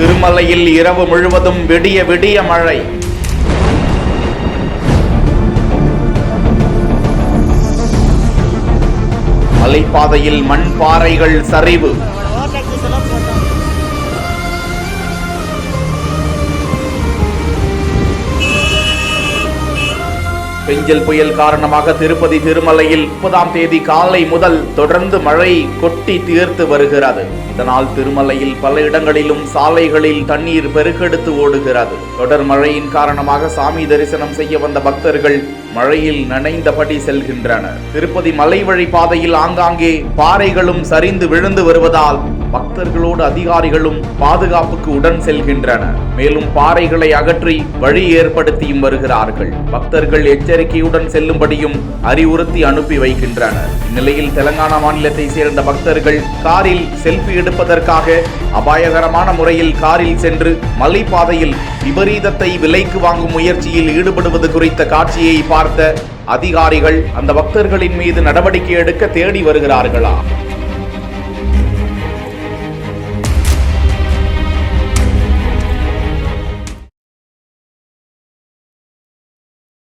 திருமலையில் இரவு முழுவதும் விடிய விடிய மழை. மலைப்பாதையில் மண் பாறைகள் சரிவு. பெஞ்சல் புயல் காரணமாக திருப்பதி திருமலையில் 30ஆம் தேதி காலை முதல் தொடர்ந்து மழை கொட்டி தீர்த்து வருகிறது. இதனால் திருமலையில் பல இடங்களிலும் சாலைகளில் தண்ணீர் பெருக்கெடுத்து ஓடுகிறது. தொடர் மழையின் காரணமாக சாமி தரிசனம் செய்ய வந்த பக்தர்கள் மழையில் நனைந்தபடி செல்கின்றனர். திருப்பதி மலை வழி பாதையில் ஆங்காங்கே பாறைகளும் சரிந்து விழுந்து வருவதால் பக்தர்களோடு அதிகாரிகளும் பாதுகாப்புக்கு உடன் செல்கின்றனர். மேலும் பாறைகளை அகற்றி வழி ஏற்படுத்தியும் வருகிறார்கள். பக்தர்கள் எச்சரிக்கையுடன் செல்லும்படியும் அறிவுறுத்தி அனுப்பி வைக்கின்றனர். இந்நிலையில் தெலங்கானா மாநிலத்தை சேர்ந்த பக்தர்கள் காரில் செல்ஃபி எடுப்பதற்காக அபாயகரமான முறையில் காரில் சென்று மலைப்பாதையில் விபரீதத்தை விலைக்கு வாங்கும் முயற்சியில் ஈடுபடுவது குறித்த காட்சியை பார்த்த அதிகாரிகள் அந்த பக்தர்களின் மீது நடவடிக்கை எடுக்க தேடி வருகிறார்களா?